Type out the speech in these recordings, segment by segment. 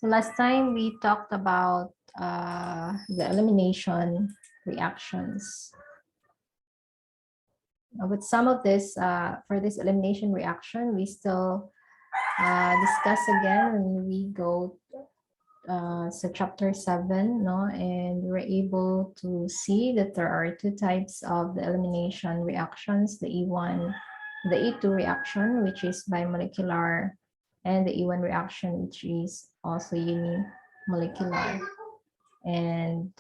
So last time we talked about the elimination reactions. With some of this, for this elimination reaction, we still discuss again when we go so chapter 7, no, and we're able to see that there are two types of the elimination reactions: the E1, the E2 reaction, which is bimolecular, and the E1 reaction, which is also unimolecular. And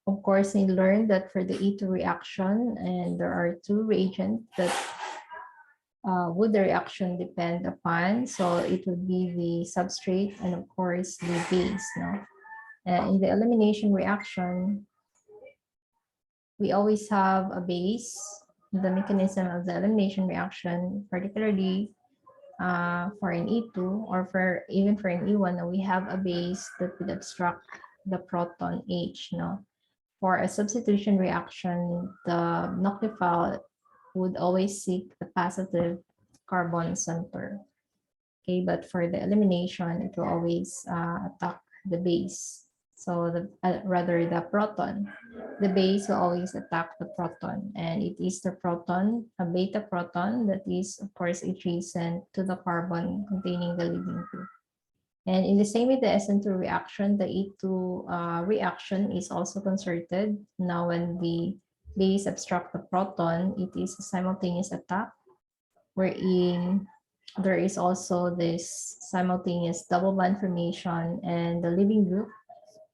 of course, we learned that for the E2 reaction, and there are two reagents that would the reaction depend upon. So it would be the substrate and of course the base. No? In the elimination reaction, we always have a base. The mechanism of the elimination reaction, particularly for an E2 or for even for an E1, we have a base that would obstruct the proton H. No? For a substitution reaction, the nucleophile would always seek the positive carbon center. Okay, but for the elimination, it will always attack the base. So rather the proton, the base will always attack the proton, and it is the proton, a beta proton, that is of course adjacent to the carbon containing the leaving group. And in the same way, the SN2 reaction, the E2 reaction is also concerted. Now, when the base obstruct the proton, it is a simultaneous attack, wherein there is also this simultaneous double bond formation, and the leaving group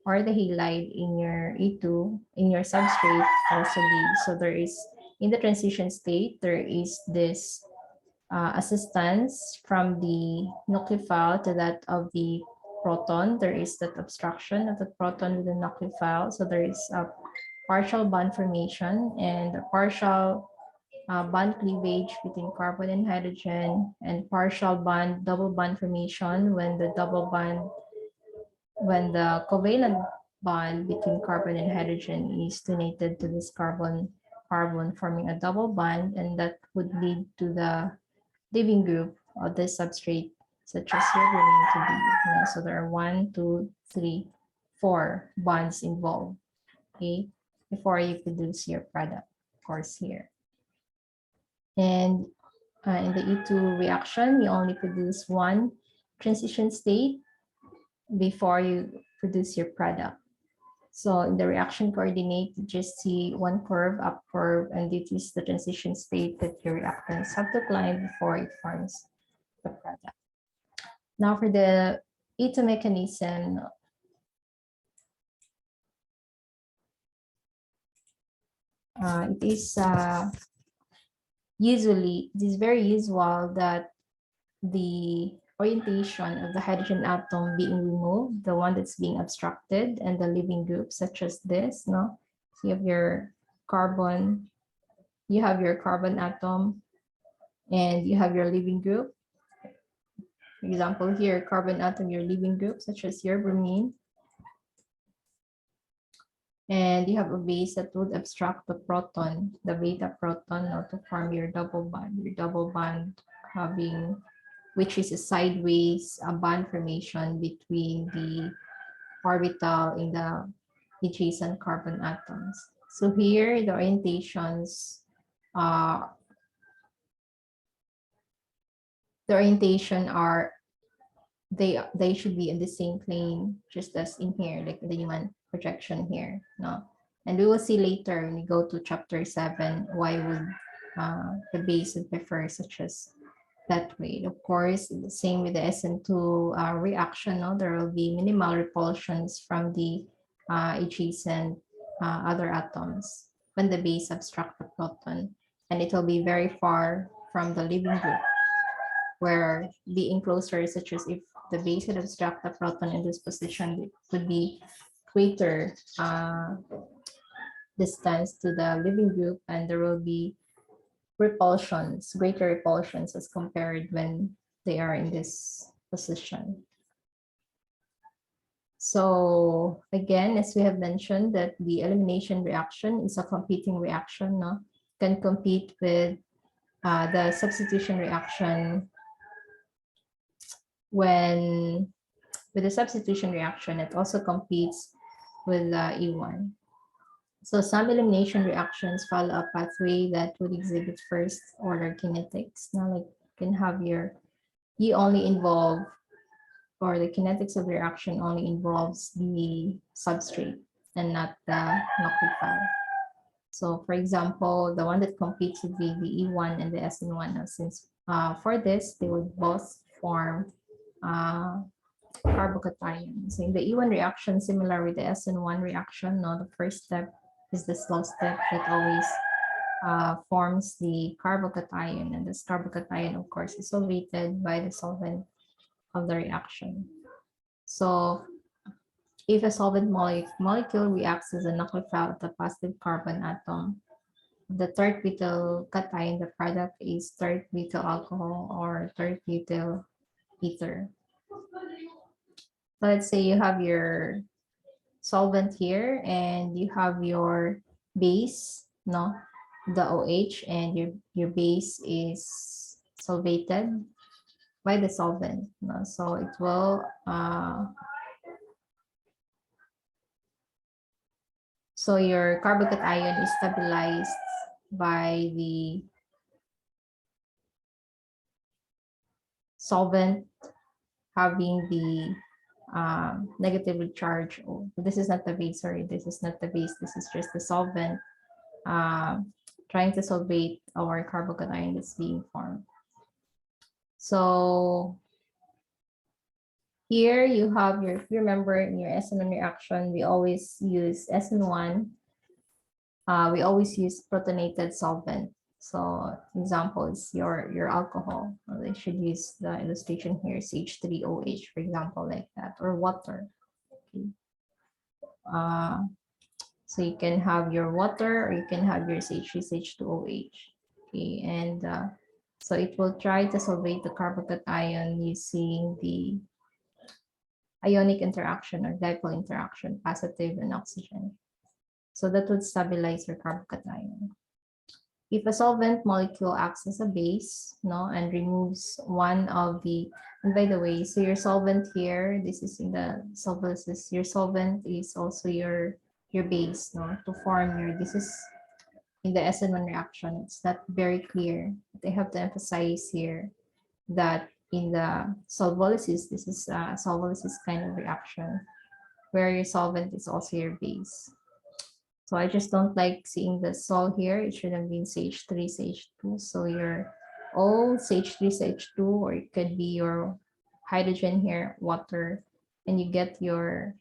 or the halide in your E2, in your substrate also leaves. So there is, in the transition state, there is this assistance from the nucleophile to that of the proton. There is that obstruction of the proton with the nucleophile. So there is a partial bond formation and a partial bond cleavage between carbon and hydrogen, and partial bond, double bond formation when the covalent bond between carbon and hydrogen is donated to this carbon forming a double bond, and that would lead to the leaving group of the substrate, such as your bromine to be. So there are 1, 2, 3, 4 bonds involved, okay, before you produce your product, of course, here. And in the E2 reaction, you only produce one transition state before you produce your product. So in the reaction coordinate, you just see one curve, up curve, and it is the transition state that your reactants have to climb before it forms the product. Now for the E2 mechanism, it is very usual that the orientation of the hydrogen atom being removed, the one that's being obstructed, and the leaving group, such as this. No, so you have your carbon atom, and you have your leaving group. For example, here, carbon atom, your leaving group, such as your bromine. And you have a base that would obstruct the proton, the beta proton, now to form your double bond having, which is a sideways bond formation between the orbital in the adjacent carbon atoms. So here, the orientations are they should be in the same plane, just as in here, like the human projection here. No, and we will see later when we go to chapter 7 why would the base would differ such as that way. Of course, the same with the SN2 reaction. No, there will be minimal repulsions from the adjacent other atoms when the base obstruct the proton, and it will be very far from the leaving group, where being closer, such as if the base would obstruct the proton in this position, it would be greater distance to the leaving group, and there will be greater repulsions as compared when they are in this position. So again, as we have mentioned, that the elimination reaction is a competing reaction, no? Can compete with the substitution reaction when with the substitution reaction, it also competes with E1. So some elimination reactions follow a pathway that would exhibit first order kinetics. Now, like you can have you only involve, or the kinetics of the reaction only involves the substrate and not the nucleophile. So for example, the one that competes would be the E1 and the SN1. Now, since for this, they would both form carbocation. So in the E1 reaction, similar with the SN1 reaction, no, the first step is the slow step that always forms the carbocation, and this carbocation, of course, is solvated by the solvent of the reaction. So if a solvent molecule reacts as a nucleophile of the positive carbon atom, the third butyl cation, the product is third butyl alcohol or third butyl ether. So let's say you have your solvent here and you have your base, no, the OH, and your base is solvated by the solvent. No? So it will so your carbocation is stabilized by the solvent having the negatively charged. Oh, this is not the base, sorry, this is not the base, this is just the solvent trying to solvate our carbocation that's being formed. So here you have your, if you remember in your SN1 reaction, we always use SN1, we always use protonated solvent. So example is your alcohol. They should use the illustration here, CH3OH, for example, like that, or water. Okay. So you can have your water or you can have your CH3CH2OH. Okay, and so it will try to solvate the carbocation using the ionic interaction or dipole interaction, positive and oxygen. So that would stabilize your carbocation. If a solvent molecule acts as a base, no, and removes one of the, and by the way, so your solvent here, this is in the solvences, your solvent is also your base, no, to form your, this is in the SN1 reaction, it's not very clear. They have to emphasize here that in the solvolysis, this is a solvolysis kind of reaction where your solvent is also your base. So I just don't like seeing the sol here. It should have been CH3, CH2. So your O, CH3, CH2, or it could be your hydrogen here, water, and you get your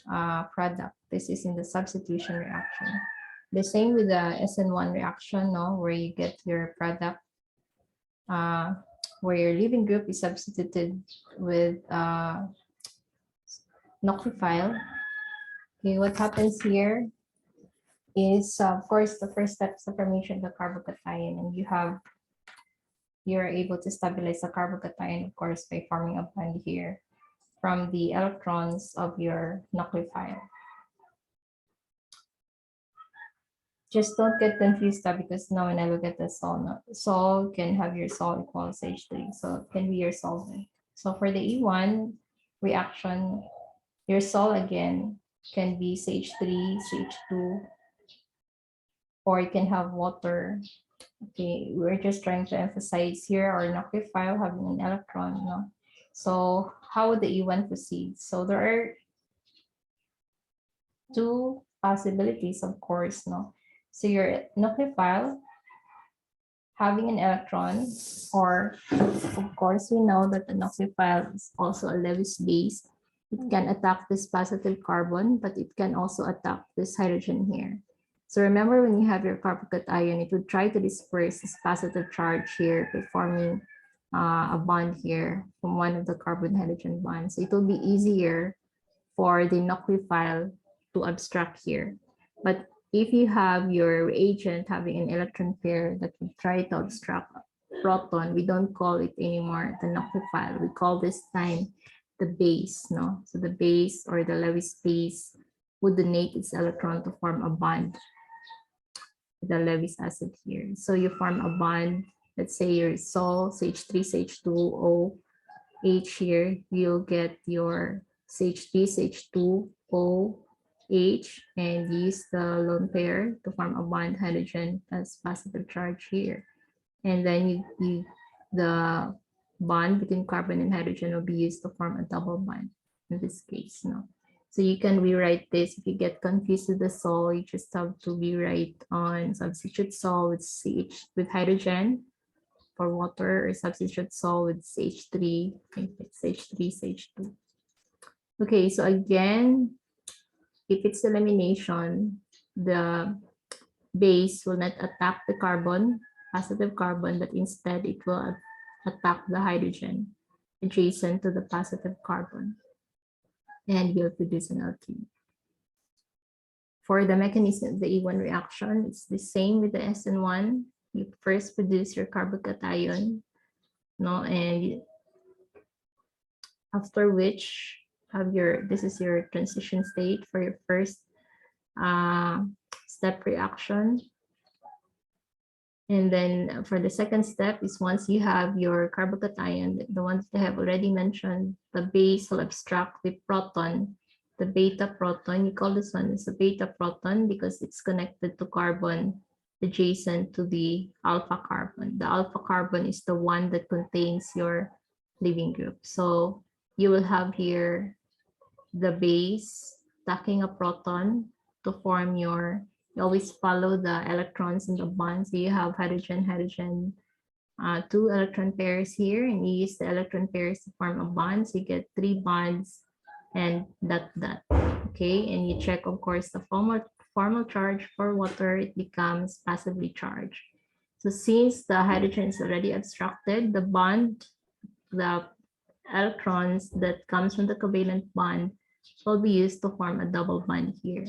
product. This is in the substitution reaction. The same with the SN1 reaction, no, where you get your product, where your leaving group is substituted with nucleophile. Okay, what happens here is, of course, the first step is the formation of the carbocation, and you're able to stabilize the carbocation, of course, by forming a bond here from the electrons of your nucleophile. Just don't get confused because now when I look at the sol can have your sol equals H3, so it can be your solvent. So for the E1 reaction, your sol again can be CH3, CH2, or you can have water. Okay, we're just trying to emphasize here our nucleophile having an electron. No? So how would the E1 proceed? So there are two possibilities, of course. No, so your nucleophile having an electron, or of course we know that the nucleophile is also a Lewis base. It can attack this positive carbon, but it can also attack this hydrogen here. So remember, when you have your carbocation, it would try to disperse this positive charge here by forming a bond here from one of the carbon-hydrogen bonds. So it will be easier for the nucleophile to abstract here. But if you have your reagent having an electron pair that would try to abstract proton, we don't call it anymore the nucleophile. We call this time the base, no? So the base or the Lewis base would donate its electron to form a bond with the Lewis acid here. So you form a bond, let's say your sol, CH3, CH2O, H here, you'll get your CH3, CH2, O, H, and use the lone pair to form a bond hydrogen as positive charge here. And then the bond between carbon and hydrogen will be used to form a double bond in this case. No. So you can rewrite this. If you get confused with the sol, you just have to rewrite on substitute sol with CH with hydrogen for water, or substitute sol with CH3, if it's CH3, CH2. Okay, so again, if it's elimination, the base will not attack the carbon, positive carbon, but instead it will attack the hydrogen adjacent to the positive carbon and will produce an alkene. For the mechanism of the E1 reaction, it's the same with the SN1. You first produce your carbocation, no, and after which have this is your transition state for your first step reaction. And then for the second step is once you have your carbocation, the ones that I have already mentioned, the base will abstract the proton, the beta proton. You call this one as a beta proton because it's connected to carbon adjacent to the alpha carbon. The alpha carbon is the one that contains your leaving group. So you will have here the base stacking a proton to form your, you always follow the electrons in the bond. So you have hydrogen, hydrogen, 2 electron pairs here, and you use the electron pairs to form a bond. So you get 3 bonds and dot. Okay, and you check, of course, the formal charge for water, it becomes passively charged. So since the hydrogen is already abstracted, the bond, the electrons that comes from the covalent bond will be used to form a double bond here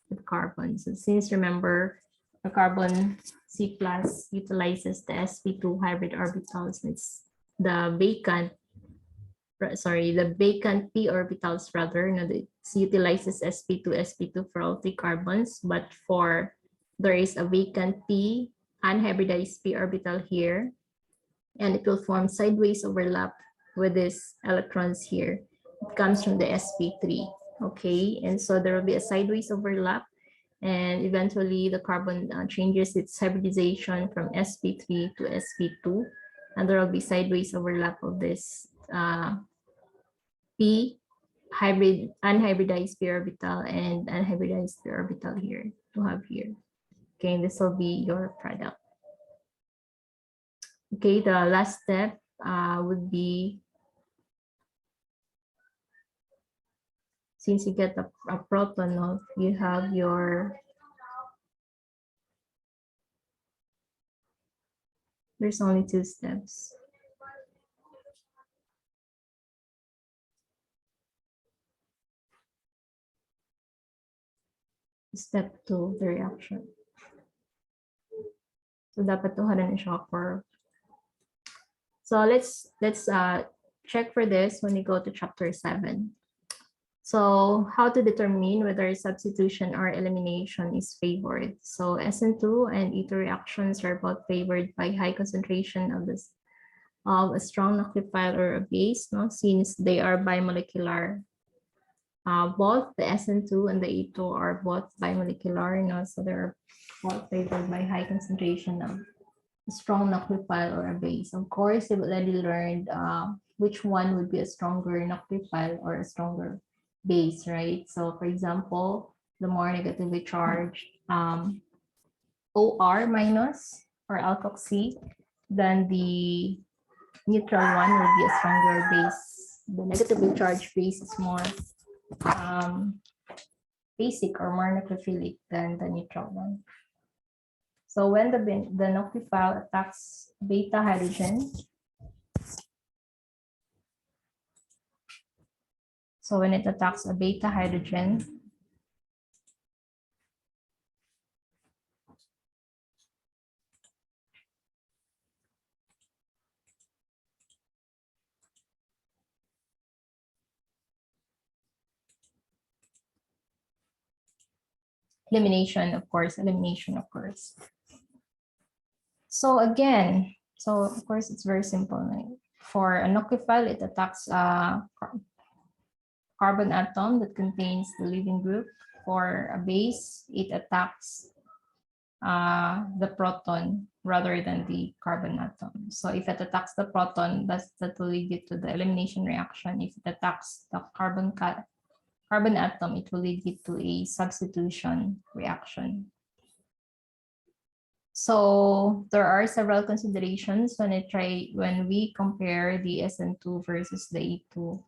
with carbon. So since remember, the carbon C plus utilizes the sp2 hybrid orbitals, it's the vacant p orbitals rather, it utilizes sp2 for all 3 carbons, but there is a vacant p unhybridized p orbital here, and it will form sideways overlap with these electrons here. It comes from the sp3, okay, and so there will be a sideways overlap, and eventually the carbon changes its hybridization from sp3 to sp2, and there will be sideways overlap of this p unhybridized p orbital and unhybridized p orbital here to have here. Okay, and this will be your product. Okay, the last step would be, since you get a proton, you have your, there's only 2 steps. Step 2, the reaction. So dapat 200 na siya for. So let's check for this when we go to chapter 7. So how to determine whether substitution or elimination is favored. So SN2 and E2 reactions are both favored by high concentration of a strong nucleophile or a base, since they are bimolecular. Both the SN2 and the E2 are both bimolecular, so they're both favored by high concentration of a strong nucleophile or a base. Of course, you've already learned which one would be a stronger nucleophile or a stronger base, right? So for example, the more negatively charged OR minus or alkoxy, then the neutral one will be a stronger base. The negatively charged base is more basic or more nucleophilic than the neutral one. So when the nucleophile attacks beta hydrogen, so when it attacks a beta hydrogen, elimination, of course. So again, so of course it's very simple, right? For a nucleophile, it attacks a carbon atom that contains the leaving group. For a base, it attacks the proton rather than the carbon atom. So if it attacks the proton, that will lead you to the elimination reaction. If it attacks the carbon atom, it will lead you to a substitution reaction. So there are several considerations when we compare the SN2 versus the E2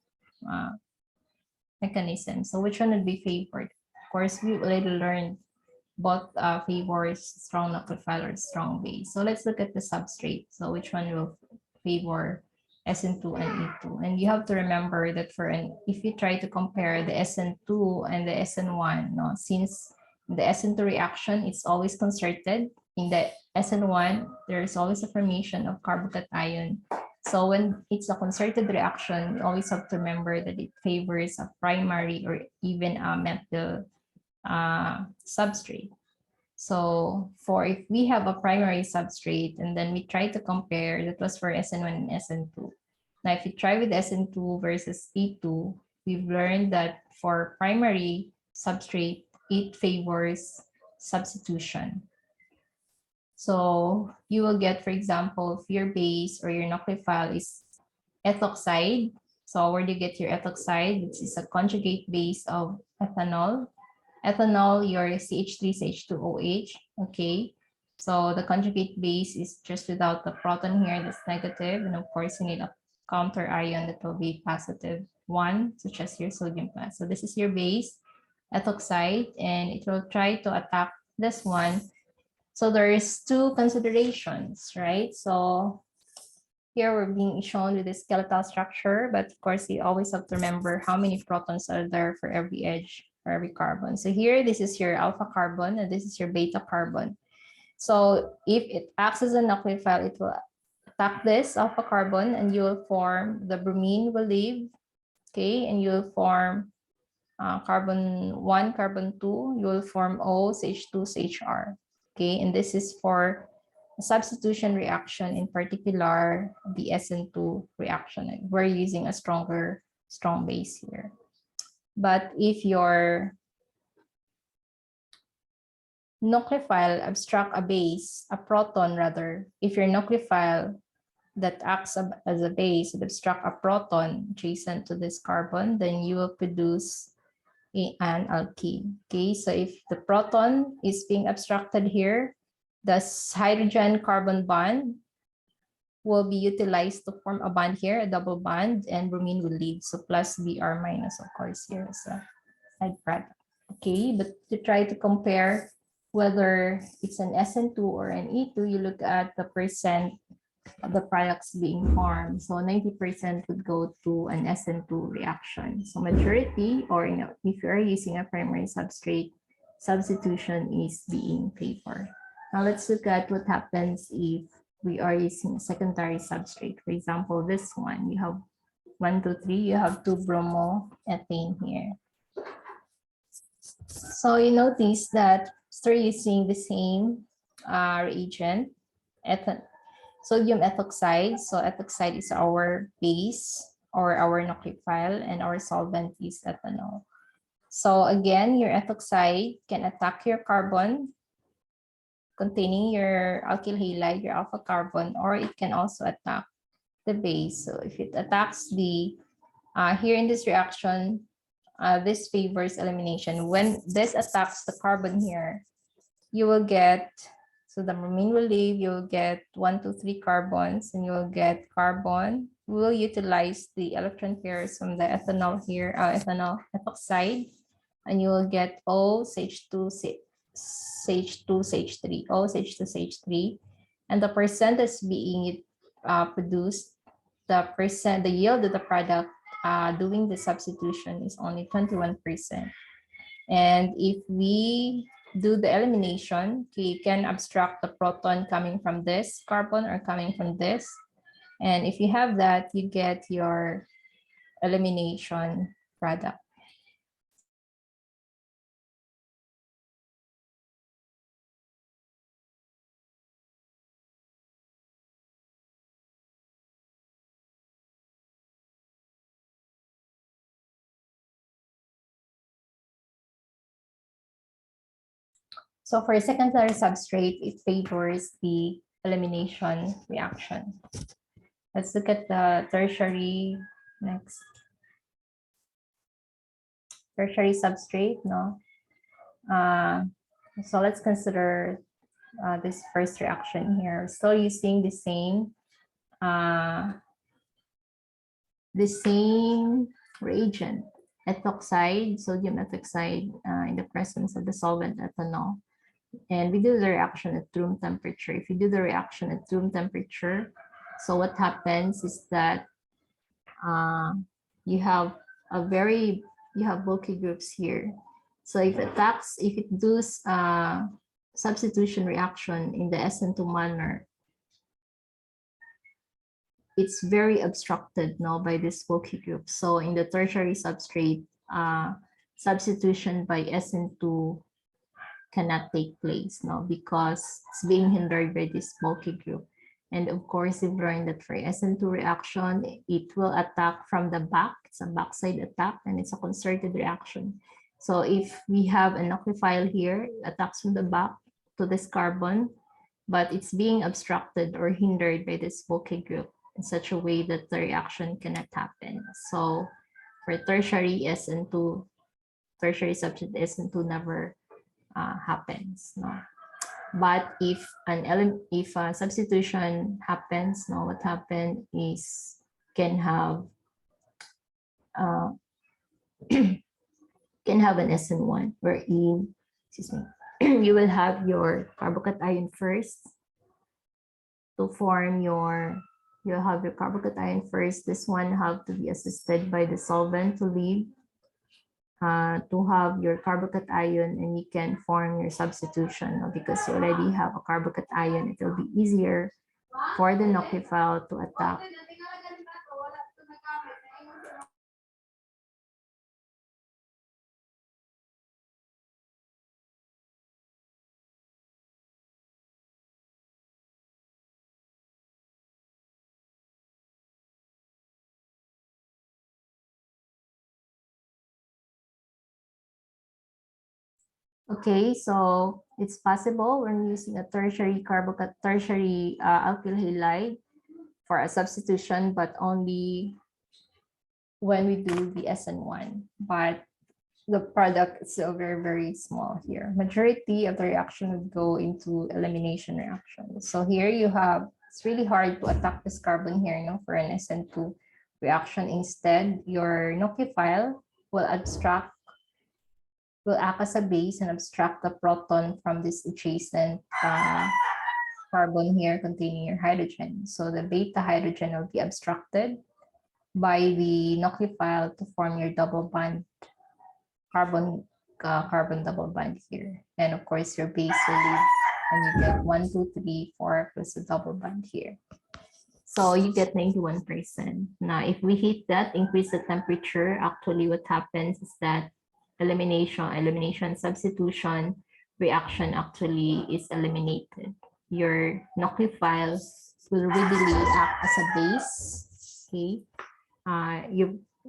mechanism. So which one would be favored? Of course, we already learned both favors strong nucleophile or strong base. So let's look at the substrate. So which one will favor SN2 and E2? And you have to remember that if you try to compare the SN2 and the SN1, no, since the SN2 reaction, it's always concerted. In the SN1, there is always a formation of carbocation. So when it's a concerted reaction, you always have to remember that it favors a primary or even a methyl substrate. So if we have a primary substrate and then we try to compare, that was for SN1 and SN2. Now, if you try with SN2 versus E2, we've learned that for primary substrate, it favors substitution. So you will get, for example, if your base or your nucleophile is ethoxide. So where do you get your ethoxide? This is a conjugate base of ethanol. Ethanol, your CH3CH2OH, okay? So the conjugate base is just without the proton here, that's negative. And of course, you need a counter ion that will be positive 1, such as your sodium plus. So this is your base, ethoxide, and it will try to attack this one. So there is 2 considerations, right? So here we're being shown with the skeletal structure, but of course, you always have to remember how many protons are there for every edge, for every carbon. So here, this is your alpha carbon, and this is your beta carbon. So if it acts as a nucleophile, it will attack this alpha carbon, and you will form, the bromine will leave, okay, and you will form carbon 1, carbon 2, you will form O, CH2, CHR, okay, and this is for a substitution reaction, in particular, the SN2 reaction. We're using a strong base here. But if your nucleophile abstract a base, a proton rather, if your nucleophile that acts as a base would abstract a proton adjacent to this carbon, then you will produce an alkene. Okay, so if the proton is being abstracted here, the hydrogen carbon bond will be utilized to form a bond here, a double bond, and bromine will leave. So plus Br minus, of course, here is a side product. Okay, but to try to compare whether it's an SN2 or an E2, you look at the percent of the products being formed. So 90% would go to an SN2 reaction. So majority, or if you are using a primary substrate, substitution is being favored. Now let's look at what happens if we are using a secondary substrate. For example, this one, you have 1, 2, 3, you have 2 bromoethane here. So you notice that we're using the same reagent, sodium ethoxide. So ethoxide is our base or our nucleophile, and our solvent is ethanol. So again, your ethoxide can attack your carbon containing your alkyl halide, your alpha carbon, or it can also attack the base. So if it attacks the, here in this reaction, this favors elimination. When this attacks the carbon here, you will get, so the bromine will leave, you will get 1, 2, 3 carbons, and you will get carbon. We will utilize the electron pairs from the ethanol here, ethanol ethoxide, and you will get OCH2, CH2, CH3, OCH2, CH3, and the percent that's being produced, the yield of the product doing the substitution is only 21%. And if we do the elimination, we can abstract the proton coming from this carbon or coming from this. And if you have that, you get your elimination product. So for a secondary substrate, it favors the elimination reaction. Let's look at the tertiary next. Tertiary substrate, no? So let's consider this first reaction here. Still using the same reagent, ethoxide, sodium ethoxide in the presence of the solvent ethanol. And we do the reaction at room temperature. If you do the reaction at room temperature, so what happens is that you have bulky groups here. So if it does substitution reaction in the SN2 manner, it's very obstructed now by this bulky group. So in the tertiary substrate, substitution by SN2 cannot take place now because it's being hindered by this bulky group. And of course, we've learned that for SN2 reaction, it will attack from the back. It's a backside attack and it's a concerted reaction. So if we have a nucleophile here, it attacks from the back to this carbon, but it's being obstructed or hindered by this bulky group in such a way that the reaction cannot happen. So for tertiary SN2, tertiary substrate SN2 never happens. No? But if a substitution happens, no, what happened is can have an SN1 wherein, you will have your carbocation first to form you'll have your carbocation first. This one have to be assisted by the solvent to leave to have your carbocation, and you can form your substitution because you already have a carbocation. It will be easier for the nucleophile to attack. Okay, so it's possible when using a tertiary alkyl halide for a substitution, but only when we do the SN1. But the product is still very, very small here. Majority of the reaction would go into elimination reaction. So here you have, it's really hard to attack this carbon here, for an SN2 reaction. Instead, your nucleophile will act as a base and abstract the proton from this adjacent carbon here containing your hydrogen. So the beta hydrogen will be abstracted by the nucleophile to form your double bond carbon double bond here. And of course, your base will leave and you get 1, 2, 3, 4 plus a double bond here. So you get 91%. Now, if we hit that, increase the temperature, actually what happens is that elimination substitution reaction actually is eliminated. Your nucleophile will readily act as a base. Okay,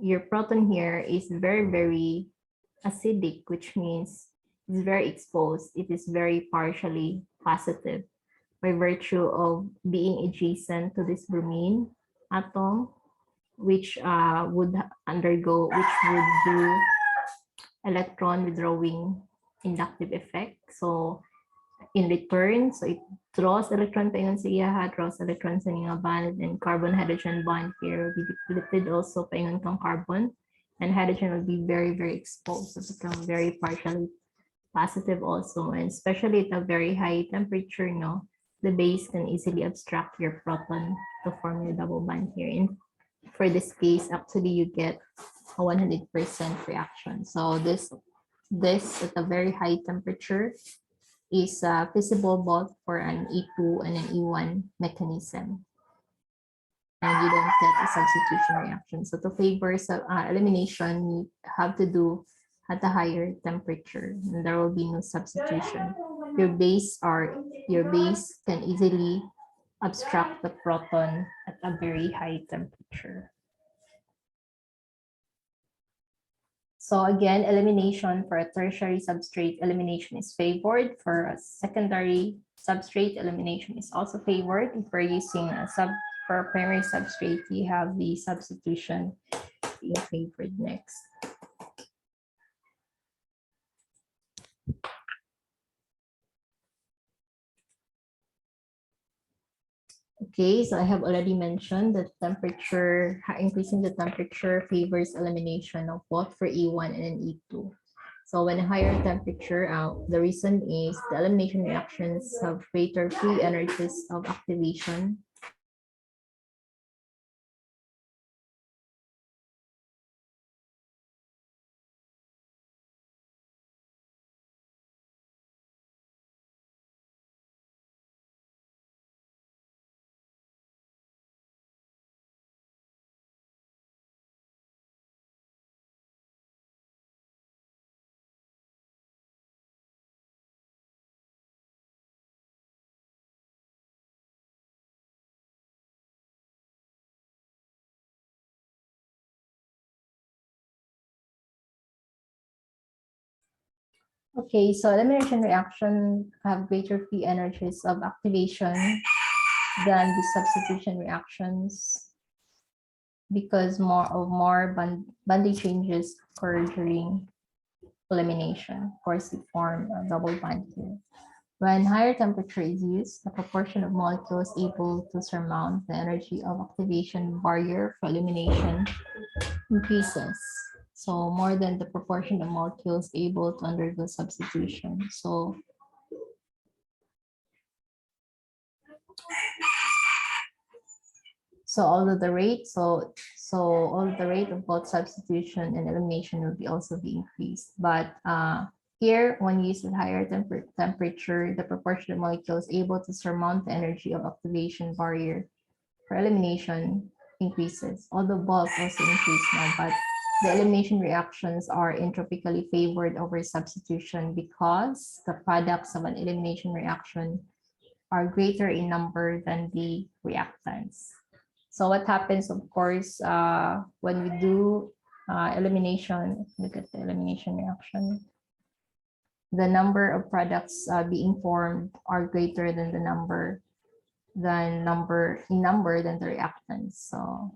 your proton here is very, very acidic, which means it's very exposed. It is very partially positive by virtue of being adjacent to this bromine atom, which would do electron withdrawing inductive effect. So in return, so it draws electron paingon sa iya, draws electron sa nga bond, and carbon hydrogen bond here will be depleted also paingon kang carbon, and hydrogen will be very, very exposed, so become very partially positive also, and especially at a very high temperature, the base can easily abstract your proton to form your double bond here. And for this case, actually you get a 100% reaction. So this at a very high temperature is feasible both for an E2 and an E1 mechanism. And you don't get a substitution reaction. So to favor elimination, you have to do at a higher temperature, and there will be no substitution. Your base can easily abstract the proton at a very high temperature. So So again, elimination for a tertiary substrate, elimination is favored. For a secondary substrate, elimination is also favored. If we're using for a primary substrate, you have the substitution being favored next. Okay, so I have already mentioned that temperature, increasing the temperature favors elimination of both for E1 and E2. So when a higher temperature, the reason is the elimination reactions have greater free energies of activation. Okay, so elimination reaction have greater free energies of activation than the substitution reactions because more bonding changes occur during elimination. Of course, we form a double bond here. When higher temperature is used, the proportion of molecules able to surmount the energy of activation barrier for elimination increases. So more than the proportion of molecules able to undergo substitution. So although the rate, although the rate of both substitution and elimination will also be increased. But here, when used at higher temperature, the proportion of molecules able to surmount the energy of activation barrier for elimination increases. Although both also increase now, but the elimination reactions are entropically favored over substitution because the products of an elimination reaction are greater in number than the reactants. So what happens, of course, when we do elimination, look at the elimination reaction, the number of products being formed are greater than the number than the reactants. So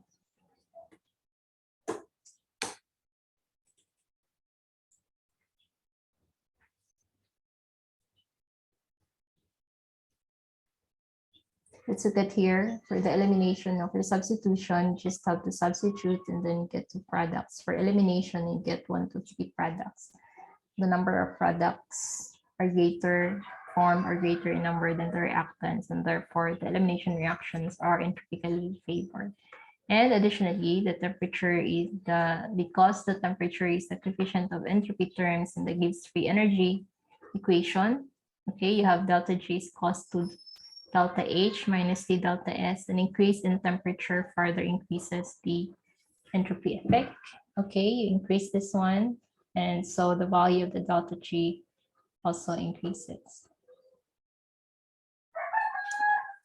let's look at here for the elimination of the substitution, just have to substitute and then get two products. For elimination, you get 1, 2, 3 products. The number of products are greater, formed or greater in number than the reactants, and therefore the elimination reactions are entropically favored. And additionally, the temperature is because the temperature is the coefficient of entropy terms in the Gibbs free energy equation. Okay, you have delta G is cos to delta H minus T delta S. An increase in temperature further increases the entropy effect. Okay, you increase this one, and so the value of the delta G also increases.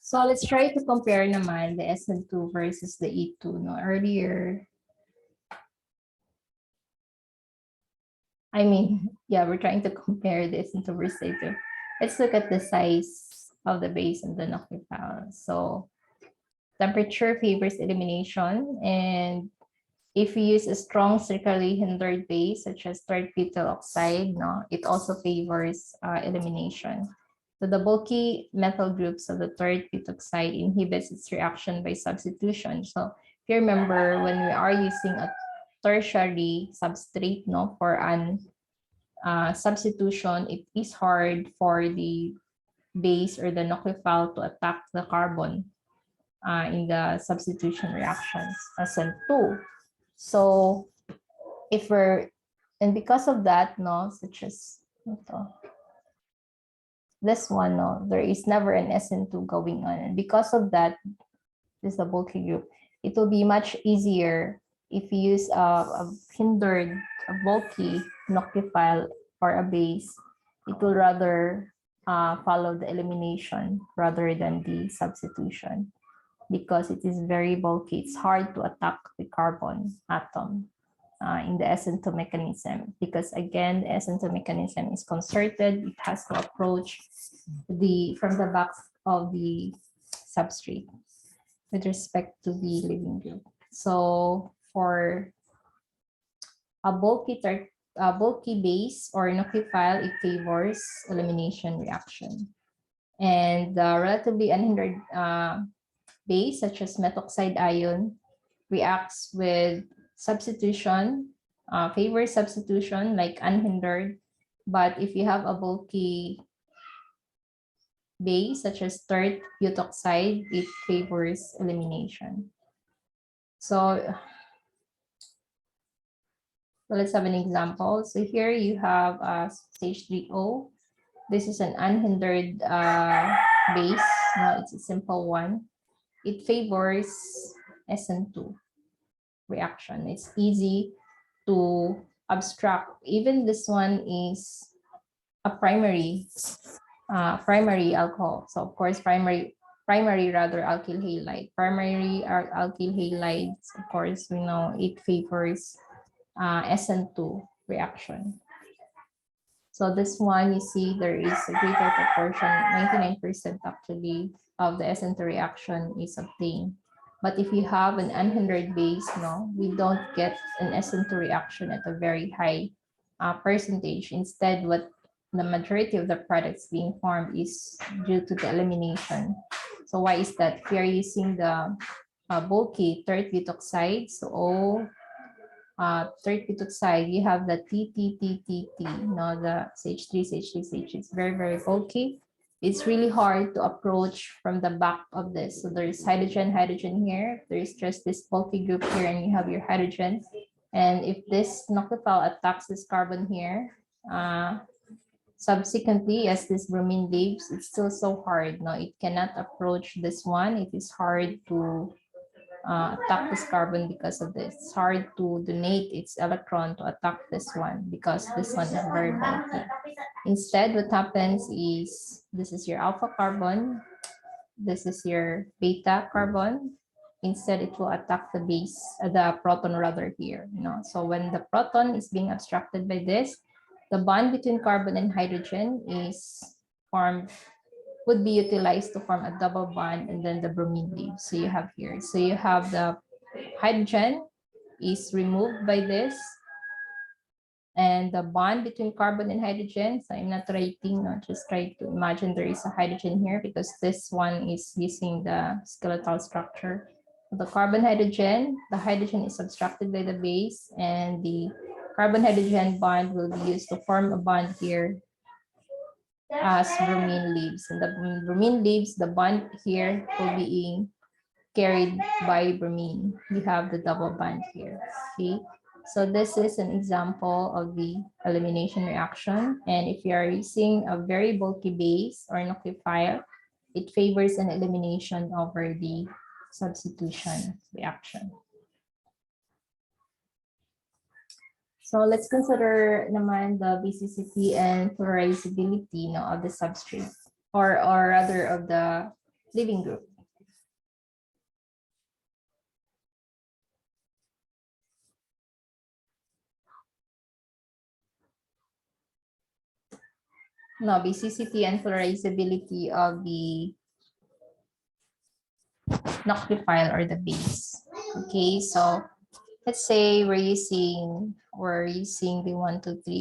So let's try to compare naman the SN2 versus the E2. No, earlier, we're trying to compare the SN2 versus E2. Let's look at the size of the base and the nucleophile. So temperature favors elimination, and if we use a strong circularly hindered base such as third butyl oxide, it also favors elimination. So the bulky methyl groups of the third butoxide inhibits its reaction by substitution. So if you remember, when we are using a tertiary substrate for an substitution, it is hard for the base or the nucleophile to attack the carbon in the substitution reactions as SN2. So because of that, such as this one, there is never an SN2 going on. And because of that, this is a bulky group. It will be much easier if you use a hindered, a bulky nucleophile or a base. It will rather follow the elimination rather than the substitution because it is very bulky. It's hard to attack the carbon atom in the SN2 mechanism, because again, the SN2 mechanism is concerted. It has to approach from the back of the substrate with respect to the leaving group. So for a bulky base or nucleophile, it favors elimination reaction. And relatively unhindered base, such as methoxide ion, reacts with substitution, favors substitution like unhindered. But if you have a bulky base, such as third butoxide, it favors elimination. So let's have an example. So here you have stage 3O. This is an unhindered base. No, it's a simple one. It favors SN2 reaction. It's easy to abstract. Even this one is a primary alcohol. So of course, primary alkyl halide. Primary alkyl halides, of course, we know it favors SN2 reaction. So this one, you see there is a greater proportion, 99% actually, of the SN2 reaction is obtained. But if you have an unhindered base, no, we don't get an SN2 reaction at a very high percentage. Instead, what the majority of the products being formed is due to the elimination. So why is that? We are using the bulky third butoxide. So third butoxide, you have the T, no, the CH3, it's very, very bulky. It's really hard to approach from the back of this. So there's hydrogen here. There's just this bulky group here, and you have your hydrogen. And if this nucleophile attacks this carbon here, subsequently, as this bromine leaves, it's still so hard. No, it cannot approach this one. It is hard to attack this carbon because of this. It's hard to donate its electron to attack this one because this one is very bulky. Instead, what happens is this is your alpha carbon, this is your beta carbon. Instead, it will attack the base, the proton rather here. You know, so when the proton is being abstracted by this, the bond between carbon and hydrogen is formed, would be utilized to form a double bond, and then the bromine leaves. So you have here. So you have the hydrogen is removed by this, and the bond between carbon and hydrogen. So I'm not writing, no, just try to imagine there is a hydrogen here because this one is using the skeletal structure. The carbon hydrogen, the hydrogen is subtracted by the base, and the carbon hydrogen bond will be used to form a bond here as bromine leaves. And the bromine leaves, the bond here will be carried by bromine. You have the double bond here. Okay, so this is an example of the elimination reaction. And if you are using a very bulky base or nucleophile, it favors an elimination over the substitution reaction. So let's consider naman the basicity and polarizability, no, of the substrate, or rather of the leaving group. No, basicity and polarizability of the nucleophile or the base. Okay, so let's say we're using the 1, 2, 3